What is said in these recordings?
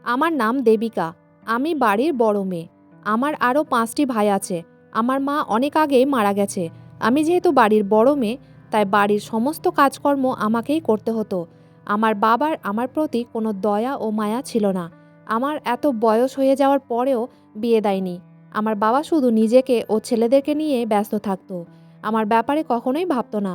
আমার নাম দেবিকা। আমি বাড়ির বড় মেয়ে। আমার আরও ৫টি ভাই আছে। আমার মা অনেক আগেই মারা গেছে। আমি যেহেতু বাড়ির বড় মেয়ে, তাই বাড়ির সমস্ত কাজকর্ম আমাকেই করতে হতো। আমার বাবার আমার প্রতি কোনো দয়া ও মায়া ছিল না। আমার এত বয়স হয়ে যাওয়ার পরেও বিয়ে দেয়নি। আমার বাবা শুধু নিজেকে ও ছেলেদেরকে নিয়ে ব্যস্ত থাকতো। আমার ব্যাপারে কখনোই ভাবতো না।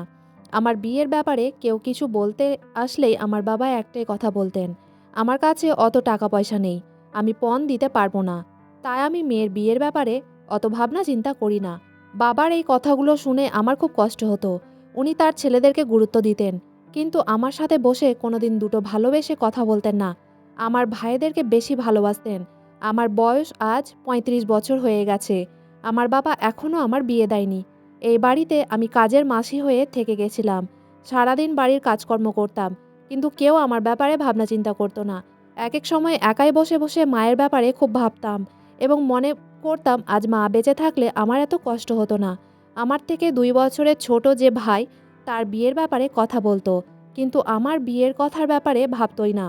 আমার বিয়ের ব্যাপারে কেউ কিছু বলতে আসলেই আমার বাবা একটাই কথা বলতেন, আমার কাছে অত টাকা পয়সা নেই, আমি পণ দিতে পারবো না। তাই আমি মেয়ের বিয়ের ব্যাপারে অত ভাবনা চিন্তা করি না। বাবার এই কথাগুলো শুনে আমার খুব কষ্ট হতো। উনি তার ছেলেদেরকে গুরুত্ব দিতেন, কিন্তু আমার সাথে বসে কোনোদিন দুটো ভালোবেসে কথা বলতেন না। আমার ভাইদেরকে বেশি ভালোবাসতেন। আমার বয়স আজ ৩৫ বছর হয়ে গেছে। আমার বাবা এখনও আমার বিয়ে দেয়নি। এই বাড়িতে আমি কাজের মাসি হয়ে থেকে গেছিলাম। সারাদিন বাড়ির কাজকর্ম করতাম, কিন্তু কেউ আমার ব্যাপারে ভাবনা চিন্তা করতো না। এক এক সময় একাই বসে বসে মায়ের ব্যাপারে খুব ভাবতাম এবং মনে করতাম আজ মা বেঁচে থাকলে আমার এত কষ্ট হতো না। আমার থেকে ২ বছরের ছোট যে ভাই, তার বিয়ের ব্যাপারে কথা বলতো, কিন্তু আমার বিয়ের কথার ব্যাপারে ভাবতই না।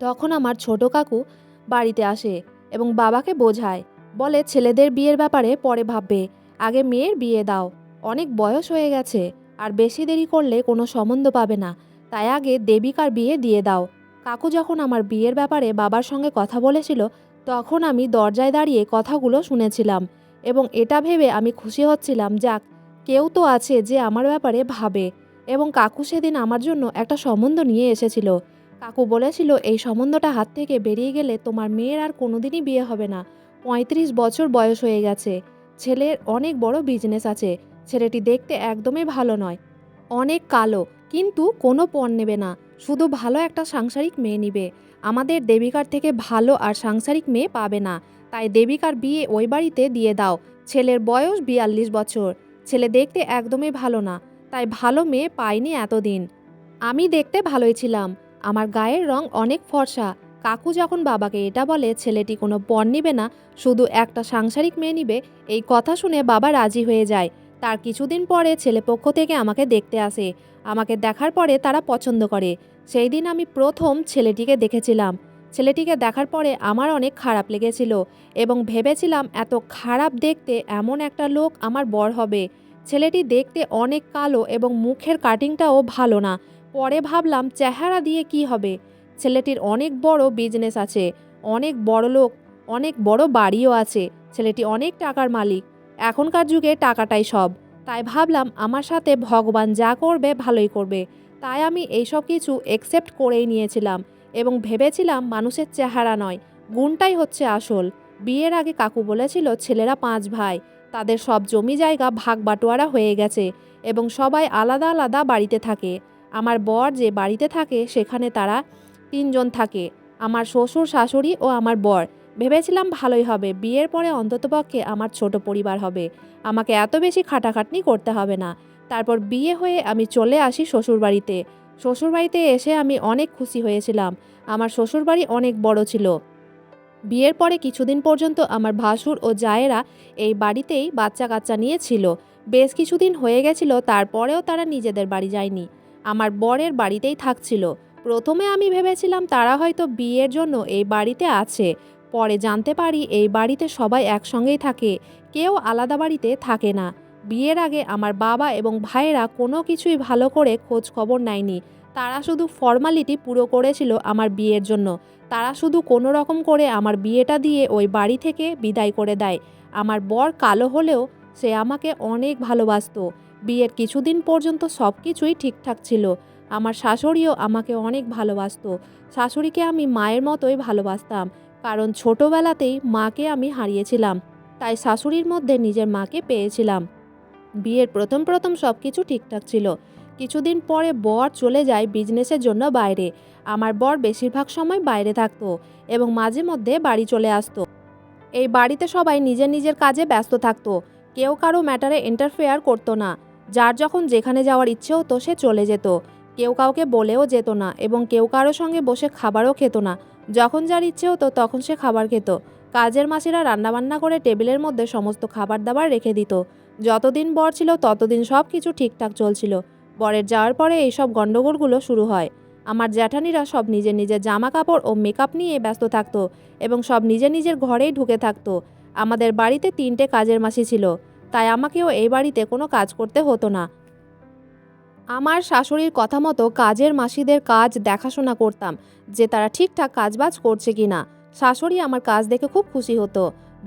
তখন আমার ছোট কাকু বাড়িতে আসে এবং বাবাকে বোঝায়, বলে ছেলেদের বিয়ের ব্যাপারে পরে ভাববে, আগে মেয়ের বিয়ে দাও, অনেক বয়স হয়ে গেছে, আর বেশি দেরি করলে কোনো সম্বন্ধ পাবে না, তাই আগে দেবিকার বিয়ে দিয়ে দাও। কাকু যখন আমার বিয়ের ব্যাপারে বাবার সঙ্গে কথা বলেছিল, তখন আমি দরজায় দাঁড়িয়ে কথাগুলো শুনেছিলাম এবং এটা ভেবে আমি খুশি হচ্ছিলাম, যাক, কেউ তো আছে যে আমার ব্যাপারে ভাবে। এবং কাকু সেদিন আমার জন্য একটা সম্বন্ধ নিয়ে এসেছিল। কাকু বলেছিল, এই সম্বন্ধটা হাত থেকে বেরিয়ে গেলে তোমার মেয়ের আর কোনোদিনই বিয়ে হবে না। ৩৫ বছর বয়স হয়ে গেছে, ছেলের অনেক বড় বিজনেস আছে, ছেলেটি দেখতে একদমই ভালো নয়, অনেক কালো, কিন্তু কোনো পণ নেবে না, শুধু ভালো একটা সাংসারিক মেয়ে নিবে। আমাদের দেবিকার থেকে ভালো আর সাংসারিক মেয়ে পাবে না, তাই দেবিকার বিয়ে ওই বাড়িতে দিয়ে দাও। ছেলের বয়স ৪২ বছর, ছেলে দেখতে একদমই ভালো না, তাই ভালো মেয়ে পাইনি এতদিন। আমি দেখতে ভালোই ছিলাম, আমার গায়ের রং অনেক ফর্সা। কাকু যখন বাবাকে এটা বলে ছেলেটি কোনো পণ নিবে না, শুধু একটা সাংসারিক মেয়ে নিবে, এই কথা শুনে বাবা রাজি হয়ে যায়। তার কিছুদিন পরে ছেলেপক্ষ থেকে আমাকে দেখতে আসে। আমাকে দেখার পরে তারা পছন্দ করে। সেই দিন আমি প্রথম ছেলেটিকে দেখেছিলাম। ছেলেটিকে দেখার পরে আমার অনেক খারাপ লেগেছিল এবং ভেবেছিলাম এত খারাপ দেখতে এমন একটা লোক আমার বর হবে। ছেলেটি দেখতে অনেক কালো এবং মুখের কাটিংটাও ভালো না। পরে ভাবলাম চেহারা দিয়ে কি হবে। ছেলেটির অনেক বড় বিজনেস আছে, অনেক বড় লোক, অনেক বড় বাড়িও আছে, ছেলেটি অনেক টাকার মালিক। এখনকার যুগে টাকাটাই সব। তাই ভাবলাম আমার সাথে ভগবান যা করবে ভালোই করবে। তাই আমি এইসব কিছু একসেপ্ট করেই নিয়েছিলাম এবং ভেবেছিলাম মানুষের চেহারা নয়, গুণটাই হচ্ছে আসল। বিয়ের আগে কাকু বলেছিল ছেলেরা ৫ ভাই, তাদের সব জমি জায়গা ভাগ বাটোয়ারা হয়ে গেছে এবং সবাই আলাদা আলাদা বাড়িতে থাকে। আমার বর যে বাড়িতে থাকে সেখানে তারা ৩ জন থাকে, আমার শ্বশুর শাশুড়ি ও আমার বর। ভেবেছিলাম ভালোই হবে, বিয়ের পরে অন্ততপক্ষে আমার ছোট পরিবার হবে, আমাকে এত বেশি খাটাখাটনি করতে হবে না। তারপর বিয়ে হয়ে আমি চলে আসি শ্বশুরবাড়িতে। শ্বশুরবাড়িতে এসে আমি অনেক খুশি হয়েছিলাম। আমার শ্বশুরবাড়ি অনেক বড় ছিল। বিয়ের পরে কিছুদিন পর্যন্ত আমার ভাসুর ও জায়েরা এই বাড়িতেই বাচ্চা কাচ্চা নিয়ে ছিল। বেশ কিছুদিন হয়ে গেছিল, তারপরেও তারা নিজেদের বাড়ি যায়নি, আমার বরের বাড়িতেই থাকছিল। প্রথমে আমি ভেবেছিলাম তারা হয়তো বিয়ের জন্য এই বাড়িতে আছে। পরে জানতে পারি এই বাড়িতে সবাই একসঙ্গেই থাকে, কেউ আলাদা বাড়িতে থাকে না। বিয়ের আগে আমার বাবা এবং ভাইয়েরা কোনো কিছুই ভালো করে খোঁজ খবর নেয়নি। তারা শুধু ফর্মালিটি পুরো করেছিল আমার বিয়ের জন্য। তারা শুধু কোনো রকম করে আমার বিয়েটা দিয়ে ওই বাড়ি থেকে বিদায় করে দেয়। আমার বর কালো হলেও সে আমাকে অনেক ভালোবাসতো। বিয়ের কিছুদিন পর্যন্ত সব কিছুই ঠিকঠাক ছিল। আমার শাশুড়িও আমাকে অনেক ভালোবাসতো। শাশুড়িকে আমি মায়ের মতোই ভালোবাসতাম, কারণ ছোটোবেলাতেই মাকে আমি হারিয়েছিলাম, তাই শাশুড়ির মধ্যে নিজের মাকে পেয়েছিলাম। বিয়ের প্রথম প্রথম সব কিছু ঠিকঠাক ছিল। কিছুদিন পরে বর চলে যায় বিজনেসের জন্য বাইরে। আমার বর বেশিরভাগ সময় বাইরে থাকতো এবং মাঝে মধ্যে বাড়ি চলে আসতো। এই বাড়িতে সবাই নিজের নিজের কাজে ব্যস্ত থাকতো, কেউ কারো ম্যাটারে ইন্টারফেয়ার করতো না। যার যখন যেখানে যাওয়ার ইচ্ছে হতো সে চলে যেত, কেউ কাউকে বলেও যেত না এবং কেউ কারো সঙ্গে বসে খাবারও খেত না। যখন যার ইচ্ছে হতো তখন সে খাবার খেত। কাজের মাসিরা রান্নাবান্না করে টেবিলের মধ্যে সমস্ত খাবার দাবার রেখে দিত। যতদিন বর ছিল ততদিন সব কিছু ঠিকঠাক চলছিল। বরের যাওয়ার পরে এইসব গণ্ডগোলগুলো শুরু হয়। আমার জ্যাঠানিরা সব নিজের নিজের জামা কাপড় ও মেকআপ নিয়ে ব্যস্ত থাকতো এবং সব নিজের নিজের ঘরেই ঢুকে থাকতো। আমাদের বাড়িতে 3টে কাজের মাসি ছিল, তাই আমাকেও এই বাড়িতে কোনো কাজ করতে হতো না। আমার শাশুড়ির কথা মতো কাজের মাসিদের কাজ দেখাশোনা করতাম যে তারা ঠিকঠাক কাজবাজ করছে কিনা। শাশুড়ি আমার কাজ দেখে খুব খুশি হতো।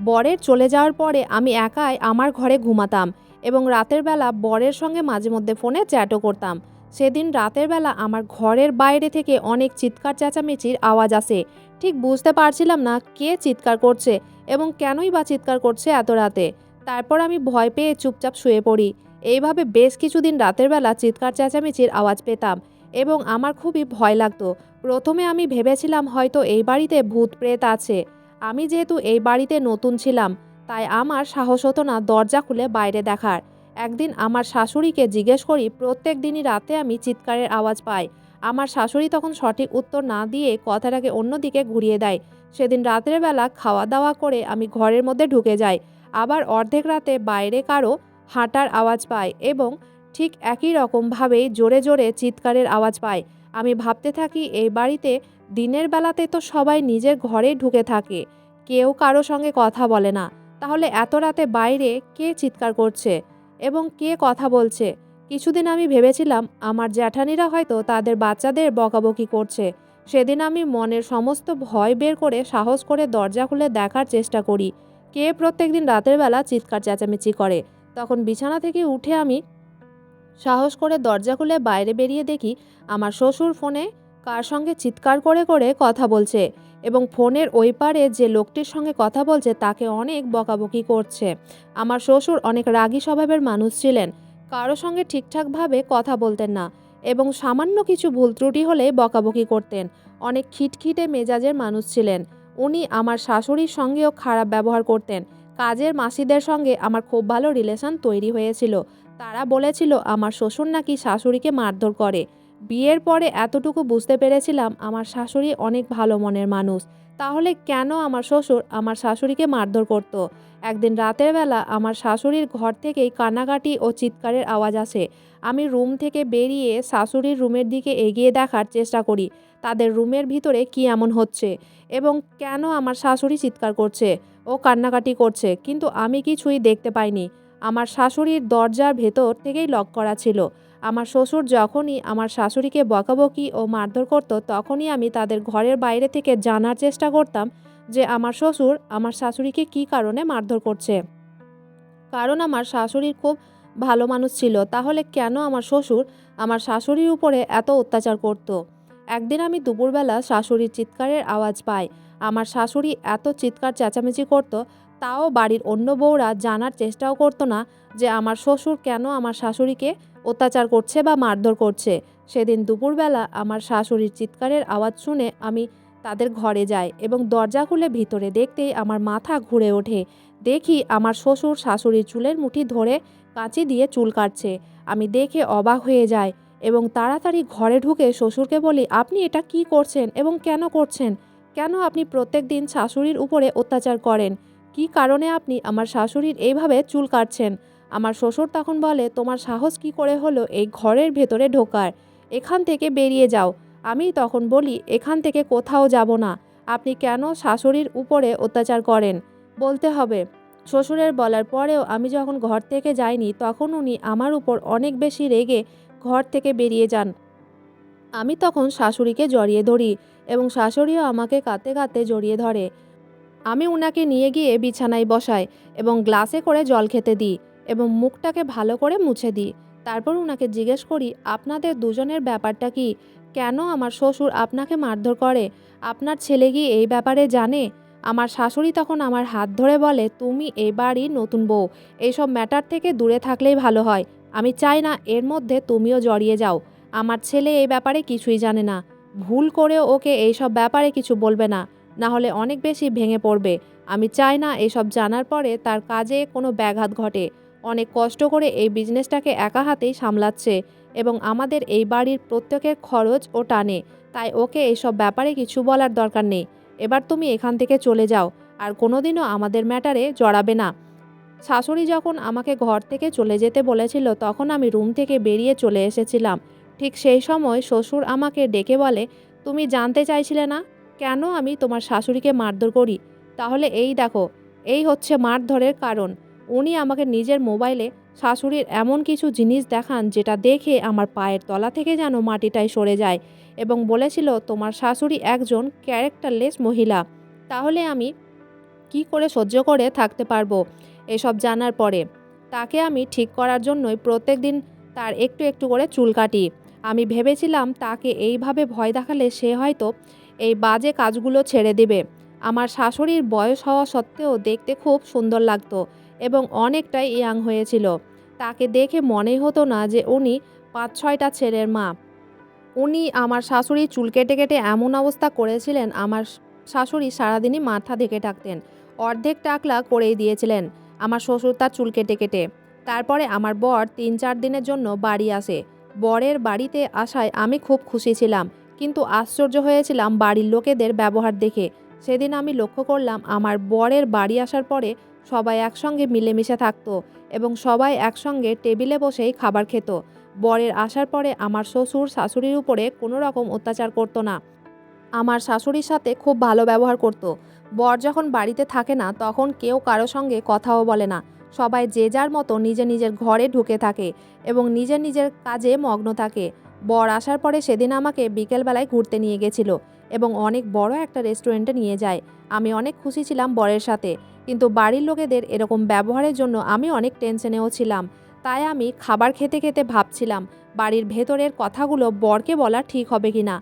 বরের চলে যাওয়ার পরে আমি একাই আমার ঘরে ঘুমাতাম এবং রাতের বেলা বরের সঙ্গে মাঝে মধ্যে ফোনে চ্যাটও করতাম। সেদিন রাতের বেলা আমার ঘরের বাইরে থেকে অনেক চিৎকার চেঁচামেচির আওয়াজ আসে। ঠিক বুঝতে পারছিলাম না কে চিৎকার করছে এবং কেনই বা চিৎকার করছে এত রাতে। তারপর আমি ভয় পেয়ে চুপচাপ শুয়ে পড়ি। এইভাবে বেশ কিছুদিন রাতের বেলা চিৎকার চেঁচামেচির আওয়াজ পেতাম এবং আমার খুবই ভয় লাগতো। প্রথমে আমি ভেবেছিলাম হয়তো এই বাড়িতে ভূত প্রেত আছে। আমি যেহেতু এই বাড়িতে নতুন ছিলাম, তাই আমার সাহস হতো না দরজা খুলে বাইরে দেখার। একদিন আমার শাশুড়িকে জিজ্ঞেস করি প্রত্যেক দিনই রাতে আমি চিৎকারের আওয়াজ পাই। আমার শাশুড়ি তখন সঠিক উত্তর না দিয়ে কথাটাকে অন্যদিকে ঘুরিয়ে দেয়। সেদিন রাতের বেলা খাওয়া দাওয়া করে আমি ঘরের মধ্যে ঢুকে যাই। আবার অর্ধেক রাতে বাইরে কারো হাঁটার আওয়াজ পাই এবং ঠিক একই রকমভাবেই জোরে জোরে চিৎকারের আওয়াজ পাই। আমি ভাবতে থাকি এই বাড়িতে দিনের বেলাতে তো সবাই নিজের ঘরেই ঢুকে থাকে, কেউ কারো সঙ্গে কথা বলে না, তাহলে এত রাতে বাইরে কে চিৎকার করছে এবং কে কথা বলছে? কিছুদিন আমি ভেবেছিলাম আমার জ্যাঠানিরা হয়তো তাদের বাচ্চাদের বকাবকি করছে। সেদিন আমি মনের সমস্ত ভয় বের করে সাহস করে দরজা খুলে দেখার চেষ্টা করি কে প্রত্যেকদিন রাতের বেলা চিৎকার চেঁচামেচি করে। তখন বিছানা থেকে উঠে আমি সাহস করে দরজা খুলে বাইরে বেরিয়ে দেখি আমার শ্বশুর ফোনে কার সঙ্গে চিৎকার করে করে কথা বলছে এবং ফোনের ওই পারে যে লোকটির সঙ্গে কথা বলছে তাকে অনেক বকাবকি করছে। আমার শ্বশুর অনেক রাগী স্বভাবের মানুষ ছিলেন, কারো সঙ্গে ঠিকঠাকভাবে কথা বলতেন না এবং সামান্য কিছু ভুল ত্রুটি হলে বকাবকি করতেন। অনেক খিটখিটে মেজাজের মানুষ ছিলেন উনি। আমার শাশুড়ির সঙ্গেও খারাপ ব্যবহার করতেন। কাজের মাসিদের সঙ্গে আমার খুব ভালো রিলেশন তৈরি হয়েছিল। তারা বলেছিল আমার শ্বশুর নাকি শাশুড়িকে মারধর করে। বিয়ের পরে এতটুকু বুঝতে পেরেছিলাম আমার শাশুড়ি অনেক ভালো মনের মানুষ। তাহলে কেন আমার শ্বশুর আমার শাশুড়িকে মারধর করত? একদিন রাতের বেলা আমার শাশুড়ির ঘর থেকেই কান্নাকাটি ও চিৎকারের আওয়াজ আসে। আমি রুম থেকে বেরিয়ে শাশুড়ির রুমের দিকে এগিয়ে দেখার চেষ্টা করি তাদের রুমের ভিতরে কি এমন হচ্ছে এবং কেন আমার শাশুড়ি চিৎকার করছে ও কান্নাকাটি করছে, কিন্তু আমি কিছুই দেখতে পাইনি। আমার শাশুড়ির দরজার ভেতর থেকেই লক করা ছিল। আমার শ্বশুর যখনই আমার শাশুড়িকে বকাবকি ও মারধর করত তখনই আমি তাদের ঘরের বাইরে থেকে জানার চেষ্টা করতাম যে আমার শ্বশুর আমার শাশুড়িকে কী কারণে মারধর করছে। কারণ আমার শাশুড়ির খুব ভালো মানুষ ছিল, তাহলে কেন আমার শ্বশুর আমার শাশুড়ির উপরে এত অত্যাচার করত? একদিন আমি দুপুরবেলা শাশুড়ির চিৎকারের আওয়াজ পাই। আমার শাশুড়ি এত চিৎকার চেঁচামেচি করত, তাও বাড়ির অন্য বউরা জানার চেষ্টাও করতো না যে আমার শ্বশুর কেন আমার শাশুড়িকে অত্যাচার করছে বা মারধর করছে। সেদিন দুপুরবেলা আমার শাশুড়ির চিৎকারের আওয়াজ শুনে আমি তাদের ঘরে যাই এবং দরজা খুলে ভিতরে দেখতেই আমার মাথা ঘুরে ওঠে। দেখি আমার শ্বশুর শাশুড়ির চুলের মুঠি ধরে কাঁচি দিয়ে চুল কাটছে। আমি দেখে অবাক হয়ে যাই এবং তাড়াতাড়ি ঘরে ঢুকে শ্বশুরকে বলি, আপনি এটা কি করছেন এবং কেন করছেন? কেন আপনি প্রত্যেক দিন শাশুড়ির উপরে অত্যাচার করেন? কি কারণে আপনি আমার শাশুড়ির এইভাবে চুল কাটছেন? আমার শ্বশুর তখন বলে, তোমার সাহস কি করে হলো এই ঘরের ভেতরে ঢোকার? এখান থেকে বেরিয়ে যাও। আমি তখন বলি, এখান থেকে কোথাও যাব না। আপনি কেন শাশুড়ির উপরে অত্যাচার করেন বলতে হবে। শ্বশুরের বলার পরেও আমি যখন ঘর থেকে যাইনি তখন উনি আমার উপর অনেক বেশি রেগে ঘর থেকে বেরিয়ে যান। আমি তখন শাশুড়িকে জড়িয়ে ধরি এবং শাশুড়িও আমাকে কাঁদতে কাঁদতে জড়িয়ে ধরে। আমি উনাকে নিয়ে গিয়ে বিছানায় বসাই এবং গ্লাসে করে জল খেতে দিই এবং মুখটাকে ভালো করে মুছে দিই। তারপর উনাকে জিজ্ঞেস করি, আপনাদের দুজনের ব্যাপারটা কি? কেন আমার শ্বশুর আপনাকে মারধর করে? আপনার ছেলে কি এই ব্যাপারে জানে? আমার শাশুড়ি তখন আমার হাত ধরে বলে, তুমি এই বাড়ির নতুন বউ, এইসব ম্যাটার থেকে দূরে থাকলেই ভালো হয়। আমি চাই না এর মধ্যে তুমিও জড়িয়ে যাও। আমার ছেলে এই ব্যাপারে কিছুই জানে না। ভুল করেও ওকে এইসব ব্যাপারে কিছু বলবে না, না হলে অনেক বেশি ভেঙে পড়বে। আমি চাই না এসব জানার পরে তার কাজে কোনো ব্যাঘাত ঘটে। অনেক কষ্ট করে এই বিজনেসটাকে একা হাতেই সামলাচ্ছে এবং আমাদের এই বাড়ির প্রত্যেকের খরচ ও টানে, তাই ওকে এইসব ব্যাপারে কিছু বলার দরকার নেই। এবার তুমি এখান থেকে চলে যাও, আর কোনোদিনও আমাদের ম্যাটারে জড়াবে না। শাশুড়ি যখন আমাকে ঘর থেকে চলে যেতে বলেছিল তখন আমি রুম থেকে বেরিয়ে চলে এসেছিলাম। ঠিক সেই সময় শ্বশুর আমাকে ডেকে বলে, তুমি জানতে চাইছিলে না কেন আমি তোমার শাশুড়িকে মারধর করি? তাহলে এই দেখো, এই হচ্ছে মারধরের কারণ। উনি আমাকে নিজের মোবাইলে শাশুড়ির এমন কিছু জিনিস দেখান যেটা দেখে আমার পায়ের তলা থেকে যেন মাটিটাই সরে যায়, এবং বলেছিল তোমার শাশুড়ি একজন ক্যারেক্টারলেস মহিলা। তাহলে আমি কি করে সহ্য করে থাকতে পারবো এসব জানার পরে? তাকে আমি ঠিক করার জন্যই প্রত্যেকদিন তার একটু একটু করে চুল কাটি। আমি ভেবেছিলাম তাকে এইভাবে ভয় দেখালে সে হয়তো এই বাজে কাজগুলো ছেড়ে দেবে। আমার শাশুড়ির বয়স হওয়া সত্ত্বেও দেখতে খুব সুন্দর লাগতো এবং অনেকটাই ইয়াং হয়েছিল। তাকে দেখে মনেই হতো না যে উনি ৫-৬টা ছেলের মা। উনি আমার শাশুড়ির চুল কেটে কেটে এমন অবস্থা করেছিলেন, আমার শাশুড়ি সারাদিনই মাথা ঢেকে থাকতেন। অর্ধেক টাকলা করেই দিয়েছিলেন আমার শ্বশুর তার চুল কেটে কেটে। তারপরে আমার বর ৩-৪ দিনের জন্য বাড়ি আসে। বরের বাড়িতে আসায় আমি খুব খুশি ছিলাম, কিন্তু আশ্চর্য হয়েছিলাম বাড়ির লোকেদের ব্যবহার দেখে। সেদিন আমি লক্ষ্য করলাম আমার বরের বাড়ি আসার পরে সবাই একসঙ্গে মিলেমিশে থাকতো এবং সবাই একসঙ্গে টেবিলে বসেই খাবার খেত। বরের আসার পরে আমার শ্বশুর শাশুড়ির উপরে কোনো রকম অত্যাচার করতো না। আমার শাশুড়ির সাথে খুব ভালো ব্যবহার করত। বর যখন বাড়িতে থাকে না তখন কেউ কারো সঙ্গে কথাও বলে না। সবাই যে যার মতো নিজের নিজের ঘরে ঢুকে থাকে এবং নিজের নিজের কাজে মগ্ন থাকে। বর আসার পরে সেদিন আমাকে বিকেলবেলায় ঘুরতে নিয়ে গেছিল এবং অনেক বড় একটা রেস্টুরেন্টে নিয়ে যায়। আমি অনেক খুশি ছিলাম বরের সাথে, কিন্তু বাড়ির লোকেদের এরকম ব্যবহারের জন্য আমি অনেক টেনশনেও ছিলাম। তাই আমি খাবার খেতে খেতে ভাবছিলাম বাড়ির ভেতরের কথাগুলো বরকে বলা ঠিক হবে কিনা।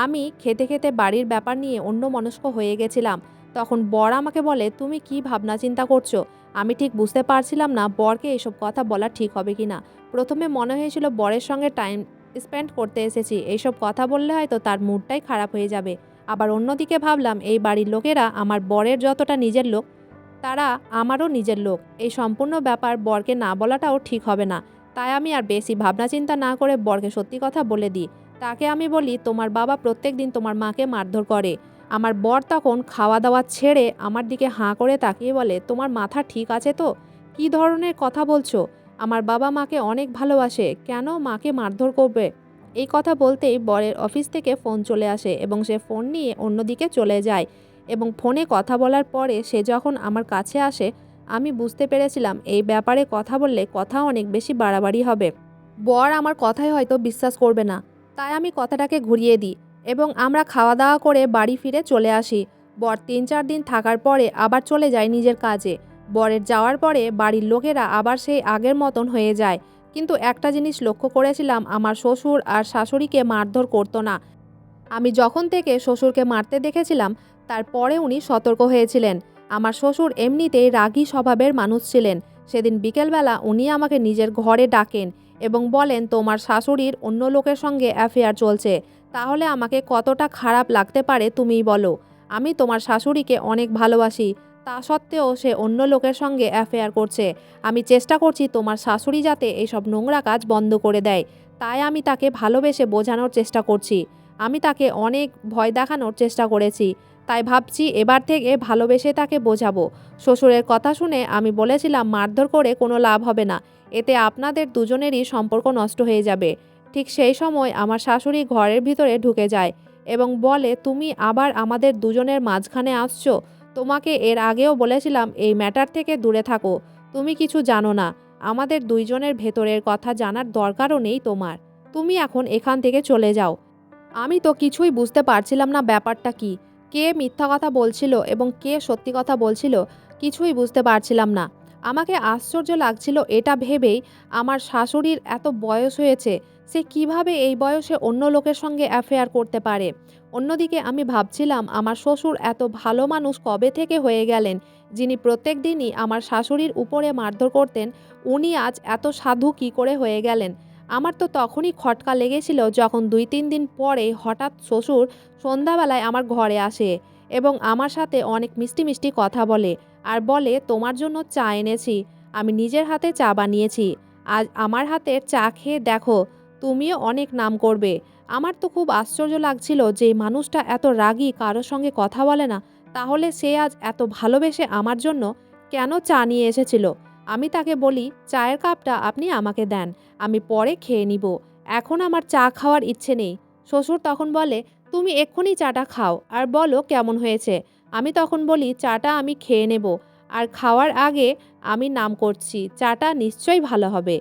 আমি খেতে খেতে বাড়ির ব্যাপার নিয়ে অন্যমনস্ক হয়ে গেছিলাম। তখন বর আমাকে বলে, তুমি কি ভাবনা চিন্তা করছো? আমি ঠিক বুঝতে পারছিলাম না বরকে এসব কথা বলা ঠিক হবে কিনা। প্রথমে মনে হয়েছিল বরের সঙ্গে টাইম স্পেন্ড করতে এসেছি, এইসব কথা বললে হয়তো তার মুডটাই খারাপ হয়ে যাবে। আবার অন্যদিকে ভাবলাম এই বাড়ির লোকেরা আমার বরের যতটা নিজের লোক, তারা আমারও নিজের লোক। এই সম্পূর্ণ ব্যাপার বরকে না বলাটাও ঠিক হবে না। তাই আমি আর বেশি ভাবনা চিন্তা না করে বরকে সত্যি কথা বলে দিই। তাকে আমি বলি, তোমার বাবা প্রত্যেক দিন তোমার মাকে মারধর করে। আমার বর তখন খাওয়া দাওয়া ছেড়ে আমার দিকে হাঁ করে তাকিয়ে বলে, তোমার মাথা ঠিক আছে তো? কী ধরনের কথা বলছো? আমার বাবা মাকে অনেক ভালোবাসে, কেন মাকে মারধর করবে? এই কথা বলতেই বরের অফিস থেকে ফোন চলে আসে এবং সে ফোন নিয়ে অন্যদিকে চলে যায়। এবং ফোনে কথা বলার পরে সে যখন আমার কাছে আসে, আমি বুঝতে পেরেছিলাম এই ব্যাপারে কথা বললে কথা অনেক বেশি বাড়াবাড়ি হবে। বর আমার কথায় হয়তো বিশ্বাস করবে না। তাই আমি কথাটাকে ঘুরিয়ে দিই এবং আমরা খাওয়া দাওয়া করে বাড়ি ফিরে চলে আসি। বর ৩-৪ দিন থাকার পরে আবার চলে যায় নিজের কাজে। বরের যাওয়ার পরে বাড়ির লোকেরা আবার সেই আগের মতন হয়ে যায়। কিন্তু একটা জিনিস লক্ষ্য করেছিলাম, আমার শ্বশুর আর শাশুড়িকে মারধর করতো না। আমি যখন থেকে শ্বশুরকে মারতে দেখেছিলাম তারপরে উনি সতর্ক হয়েছিলেন। আমার শ্বশুর এমনিতেই রাগী স্বভাবের মানুষ ছিলেন। সেদিন বিকেলবেলা উনি আমাকে নিজের ঘরে ডাকেন এবং বলেন, তোমার শাশুড়ির অন্য লোকের সঙ্গে অ্যাফেয়ার চলছে। তাহলে আমাকে কতটা খারাপ লাগতে পারে তুমিই বলো। আমি তোমার শাশুড়িকে অনেক ভালোবাসি, তা সত্ত্বেও সে অন্য লোকের সঙ্গে অ্যাফেয়ার করছে। আমি চেষ্টা করছি তোমার শাশুড়ি যাতে এইসব নোংরা কাজ বন্ধ করে দেয়। তাই আমি তাকে ভালোবেসে বোঝানোর চেষ্টা করছি। আমি তাকে অনেক ভয় দেখানোর চেষ্টা করেছি। তাই ভাবছি এবার থেকে ভালোবেসে তাকে বোঝাবো। শ্বশুরের কথা শুনে আমি বলেছিলাম, মারধর করে কোনো লাভ হবে না, এতে আপনাদের দুজনেরই সম্পর্ক নষ্ট হয়ে যাবে। ঠিক সেই সময় আমার শাশুড়ি ঘরের ভিতরে ঢুকে যায় এবং বলে, তুমি আবার আমাদের দুজনের মাঝখানে আসছো? তোমাকে এর আগেও বলেছিলাম এই ম্যাটার থেকে দূরে থাকো। তুমি কিছু জানো না, আমাদের দুইজনের ভেতরের কথা জানার দরকারও নেই তোমার। তুমি এখন এখান থেকে চলে যাও। আমি তো কিছুই বুঝতে পারছিলাম না ব্যাপারটা কী। কে মিথ্যা কথা বলছিল এবং কে সত্যি কথা বলছিল কিছুই বুঝতে পারছিলাম না। আমাকে আশ্চর্য লাগছিল এটা ভেবেই, আমার শাশুড়ির এত বয়স হয়েছে, সে কিভাবে এই বয়সে অন্য লোকের সঙ্গে অ্যাফেয়ার করতে পারে। অন্যদিকে আমি ভাবছিলাম আমার শ্বশুর এত ভালো মানুষ কবে থেকে হয়ে গেলেন, যিনি প্রত্যেক দিনই আমার শাশুড়ির উপরে মারধর করতেন, উনি আজ এত সাধু কী করে হয়ে গেলেন। আমার তো তখনই খটকা লেগেছিল যখন ২-৩ দিন পরে হঠাৎ শ্বশুর সন্ধ্যাবেলায় আমার ঘরে আসে এবং আমার সাথে অনেক মিষ্টি মিষ্টি কথা বলে আর বলে, তোমার জন্য চা এনেছি, আমি নিজের হাতে চা বানিয়েছি, আজ আমার হাতের চা খেয়ে দেখো, তুমিও অনেক নাম করবে। আমার তো খুব আশ্চর্য লাগছিল যে মানুষটা এত রাগী, কারোর সঙ্গে কথা বলে না, তাহলে সে আজ এত ভালোবেসে আমার জন্য কেন চা নিয়ে এসেছিল। আমি তাকে বলি, চায়ের কাপটা আপনি আমাকে দেন, আমি পরে খেয়ে নিব। এখন আমার চা খাওয়ার ইচ্ছে নেই। শ্বশুর তখন বলে, তুমি এক্ষুনি চাটা খাও আর বলো কেমন হয়েছে। আমি তখন বলি, চাটা আমি খেয়ে নেব, আর খাওয়ার আগে আমি নাম করছি, চাটা নিশ্চয়ই ভালো হবে।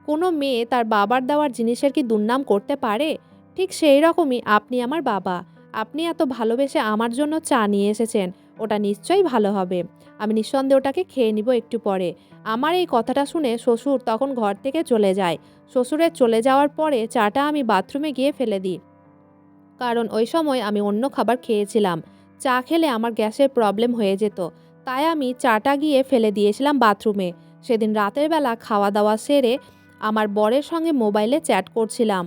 কোনো মেয়ে তার বাবার দেওয়ার জিনিসের কি দুর্নাম করতে পারে? ঠিক সেই রকমই আপনি আমার বাবা। আপনি এত ভালোবেসে আমার জন্য চা নিয়ে এসেছেন, ওটা নিশ্চয়ই ভালো হবে। আমি নিঃসন্দেহে ওটাকে খেয়ে নিব একটু পরে। আমার এই কথাটা শুনে শ্বশুর তখন ঘর থেকে চলে যায়। শ্বশুরের চলে যাওয়ার পরে চাটা আমি বাথরুমে গিয়ে ফেলে দিই, কারণ ওই সময় আমি অন্য খাবার খেয়েছিলাম। চা খেলে আমার গ্যাসের প্রবলেম হয়ে যেত, তাই আমি চাটা গিয়ে ফেলে দিয়েছিলাম বাথরুমে। সেদিন রাতের বেলা খাওয়া দাওয়া সেরে আমার বরের সঙ্গে মোবাইলে চ্যাট করছিলাম।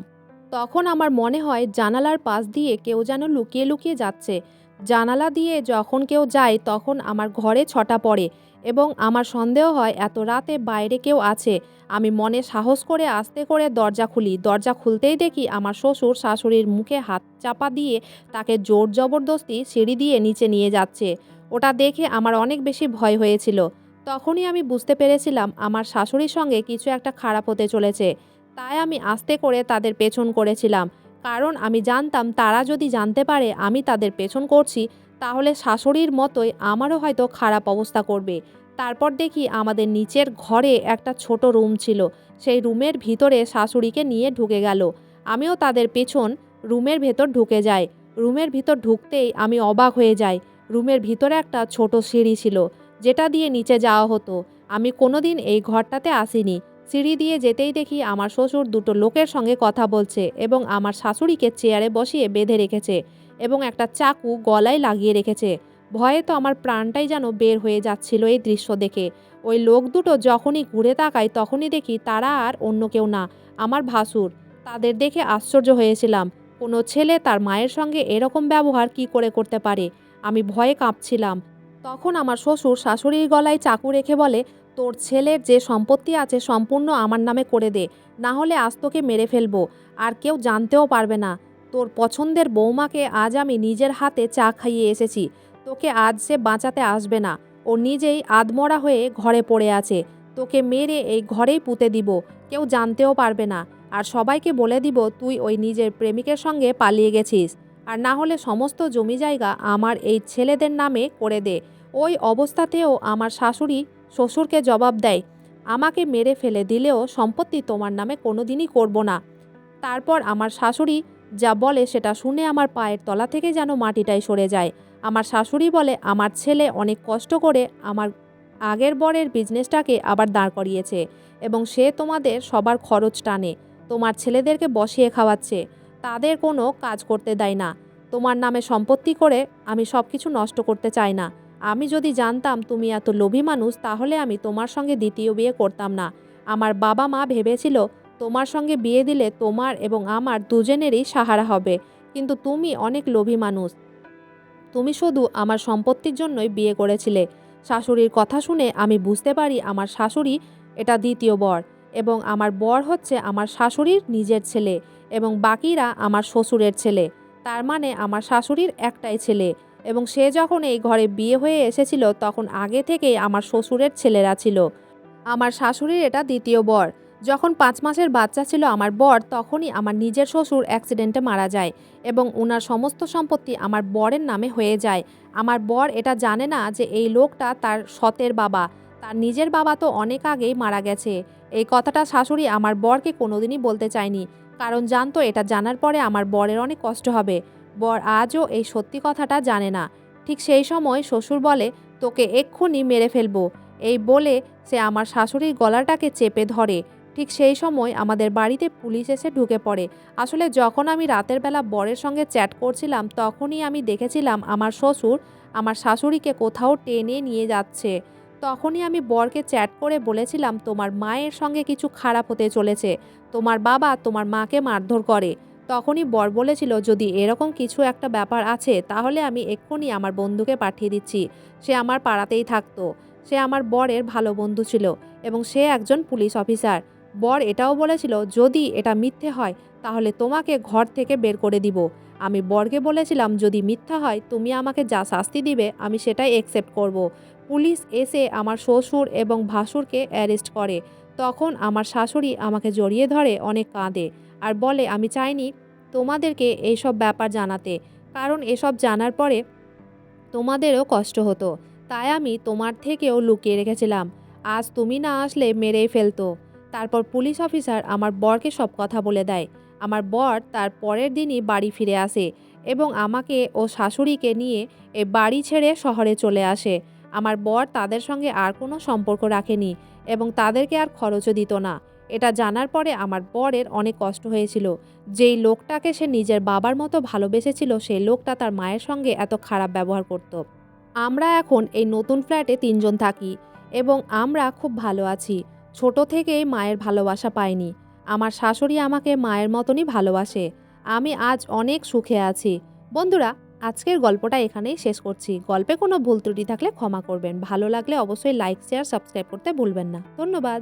তখন আমার মনে হয় জানালার পাশ দিয়ে কেউ যেন লুকিয়ে লুকিয়ে যাচ্ছে। জানালা দিয়ে যখন কেউ যায় তখন আমার ঘরে ছটা পড়ে এবং আমার সন্দেহ হয় এত রাতে বাইরে কেউ আছে। আমি মনে সাহস করে আস্তে করে দরজা খুলি। দরজা খুলতেই দেখি আমার শ্বশুর শাশুড়ির মুখে হাত চাপা দিয়ে তাকে জোর জবরদস্তি সিঁড়ি দিয়ে নিচে নিয়ে যাচ্ছে। ওটা দেখে আমার অনেক বেশি ভয় হয়েছিল। তখনই আমি বুঝতে পেরেছিলাম আমার শাশুড়ির সঙ্গে কিছু একটা খারাপ হতে চলেছে। তাই আমি আস্তে করে তাদের পেছন করেছিলাম, কারণ আমি জানতাম তারা যদি জানতে পারে আমি তাদের পেছন করছি তাহলে শাশুড়ির মতোই আমারও হয়তো খারাপ অবস্থা করবে। তারপর দেখি আমাদের নিচের ঘরে একটা ছোট রুম ছিল। সেই রুমের ভিতরে শাশুড়িকে নিয়ে ঢুকে গেল। আমিও তাদের পেছন রুমের ভেতর ঢুকে যাই। রুমের ভিতর ঢুকতেই আমি অবাক হয়ে যাই। রুমের ভিতরে একটা ছোট সিঁড়ি ছিল, যেটা দিয়ে নিচে যাওয়া হতো। আমি কোনোদিন এই ঘরটাতে আসিনি। সিঁড়ি দিয়ে যেতেই দেখি আমার শ্বশুর দুটো লোকের সঙ্গে কথা বলছে এবং আমার শাশুড়িকে চেয়ারে বসিয়ে বেঁধে রেখেছে এবং একটা চাকু গলায় লাগিয়ে রেখেছে। ভয়ে তো আমার প্রাণটাই যেন বের হয়ে যাচ্ছিল এই দৃশ্য দেখে। ওই লোক দুটো যখনই ঘুরে তাকায় তখনই দেখি তারা আর অন্য কেউ না, আমার ভাসুর। তাদের দেখে আশ্চর্য হয়েছিলাম। কোনো ছেলে তার মায়ের সঙ্গে এরকম ব্যবহার কি করে করতে পারে? আমি ভয়ে কাঁপছিলাম। তখন আমার শ্বশুর শাশুড়ির গলায় চাকু রেখে বলে, তোর ছেলের যে সম্পত্তি আছে সম্পূর্ণ আমার নামে করে দে, না হলে আজ তোকে মেরে ফেলবো, আর কেউ জানতেও পারবে না। তোর পছন্দের বৌমাকে আজ আমি নিজের হাতে চা খাইয়ে এসেছি, তোকে আজ সে বাঁচাতে আসবে না। ও নিজেই আধমরা হয়ে ঘরে পড়ে আছে। তোকে মেরে এই ঘরেই পুঁতে দিব, কেউ জানতেও পারবে না। আর সবাইকে বলে দিব তুই ওই নিজের প্রেমিকের সঙ্গে পালিয়ে গেছিস। আর না হলে সমস্ত জমি জায়গা আমার এই ছেলেদের নামে করে দে। ওই অবস্থাতেও আমার শাশুড়ি শ্বশুরকে জবাব দেয়, আমাকে মেরে ফেলে দিলেও সম্পত্তি তোমার নামে কোনোদিনই করব না। তারপর আমার শাশুড়ি যা বলে সেটা শুনে আমার পায়ের তলা থেকে যেন মাটিটাই সরে যায়। আমার শাশুড়ি বলে, আমার ছেলে অনেক কষ্ট করে আমার আগের বরের বিজনেসটাকে আবার দাঁড় করিয়েছে এবং সে তোমাদের সবার খরচ টানে, তোমার ছেলেদেরকে বসিয়ে খাওয়াচ্ছে, তাদের কোনো কাজ করতে দেয় না। তোমার নামে সম্পত্তি করে আমি সব কিছু নষ্ট করতে চাই না। আমি যদি জানতাম তুমি এত লোভী মানুষ তাহলে আমি তোমার সঙ্গে দ্বিতীয় বিয়ে করতাম না। আমার বাবা মা ভেবেছিল তোমার সঙ্গে বিয়ে দিলে তোমার এবং আমার দুজনেরই সাহারা হবে, কিন্তু তুমি অনেক লোভী মানুষ। তুমি শুধু আমার সম্পত্তির জন্যই বিয়ে করেছিলে। শাশুড়ির কথা শুনে আমি বুঝতে পারি আমার শাশুড়ি এটা দ্বিতীয় বর এবং আমার বর হচ্ছে আমার শাশুড়ির নিজের ছেলে এবং বাকিরা আমার শ্বশুরের ছেলে। তার মানে আমার শাশুড়ির একটাই ছেলে এবং সে যখন এই ঘরে বিয়ে হয়ে এসেছিল তখন আগে থেকেই আমার শ্বশুরের ছেলেরা ছিল। আমার শাশুড়ির এটা দ্বিতীয় বর। যখন ৫ মাসের বাচ্চা ছিল আমার বর, তখনই আমার নিজের শ্বশুর অ্যাক্সিডেন্টে মারা যায় এবং ওনার সমস্ত সম্পত্তি আমার বরের নামে হয়ে যায়। আমার বর এটা জানে না যে এই লোকটা তার সতের বাবা। তার নিজের বাবা তো অনেক আগেই মারা গেছে। এই কথাটা শাশুড়ি আমার বরকে কোনোদিনই বলতে চায়নি, কারণ জানতো এটা জানার পরে আমার বরের অনেক কষ্ট হবে। বর আজও এই সত্যি কথাটা জানে না। ঠিক সেই সময় শ্বশুর বলে, তোকে এক্ষুনি মেরে ফেলবো। এই বলে সে আমার শাশুড়ির গলাটাকে চেপে ধরে। ঠিক সেই সময় আমাদের বাড়িতে পুলিশ এসে ঢুকে পড়ে। আসলে যখন আমি রাতের বেলা বরের সঙ্গে চ্যাট করছিলাম তখনই আমি দেখেছিলাম আমার শ্বশুর আমার শাশুড়িকে কোথাও টেনে নিয়ে যাচ্ছে। তখনই আমি বরকে চ্যাট করে বলেছিলাম, তোমার মায়ের সঙ্গে কিছু খারাপ হতে চলেছে, তোমার বাবা তোমার মাকে মারধর করে। তখনই বর বলেছিল, যদি এরকম কিছু একটা ব্যাপার আছে তাহলে আমি এক্ষুনি আমার বন্ধুকে পাঠিয়ে দিচ্ছি, সে আমার পাড়াতেই থাকতো। সে আমার বরের ভালো বন্ধু ছিল এবং সে একজন পুলিশ অফিসার। বর এটাও বলেছিল, যদি এটা মিথ্যে হয় তাহলে তোমাকে ঘর থেকে বের করে দিব। আমি বরকে বলেছিলাম, যদি মিথ্যা হয় তুমি আমাকে যা শাস্তি দিবে আমি সেটাই অ্যাকসেপ্ট করব। পুলিশ এসে আমার শ্বশুর এবং ভাসুরকে অ্যারেস্ট করে। তখন আমার শাশুড়ি আমাকে জড়িয়ে ধরে অনেক কাঁদে। আর বলে আমি চাইনি তোমাদেরকে এইসব ব্যাপার জানাতে, কারণ এসব জানার পরে তোমাদেরও কষ্ট হতো, তাই আমি তোমার থেকেও লুকিয়ে রেখেছিলাম। আজ তুমি না আসলে মেরেই ফেলতো। তারপর পুলিশ অফিসার আমার বরকে সব কথা বলে দেয়। আমার বর তার পরের দিনই বাড়ি ফিরে আসে এবং আমাকে ও শাশুড়িকে নিয়ে এই বাড়ি ছেড়ে শহরে চলে আসে। আমার বর তাদের সঙ্গে আর কোনো সম্পর্ক রাখেনি এবং তাদেরকে আর খরচও দিত না। এটা জানার পরে আমার বরের অনেক কষ্ট হয়েছিল। যেই লোকটাকে সে নিজের বাবার মতো ভালোবেসেছিল, সেই লোকটা তার মায়ের সঙ্গে এত খারাপ ব্যবহার করত। আমরা এখন এই নতুন ফ্ল্যাটে ৩ জন থাকি এবং আমরা খুব ভালো আছি। ছোট থেকেই মায়ের ভালোবাসা পাইনি। আমার শাশুড়ি আমাকে মায়ের মতনই ভালোবাসে। আমি আজ অনেক সুখে আছি। বন্ধুরা, আজকের গল্পটা এখানেই শেষ করছি। গল্পে কোনো ভুল ত্রুটি থাকলে ক্ষমা করবেন। ভালো লাগলে অবশ্যই লাইক, শেয়ার, সাবস্ক্রাইব করতে ভুলবেন না। ধন্যবাদ।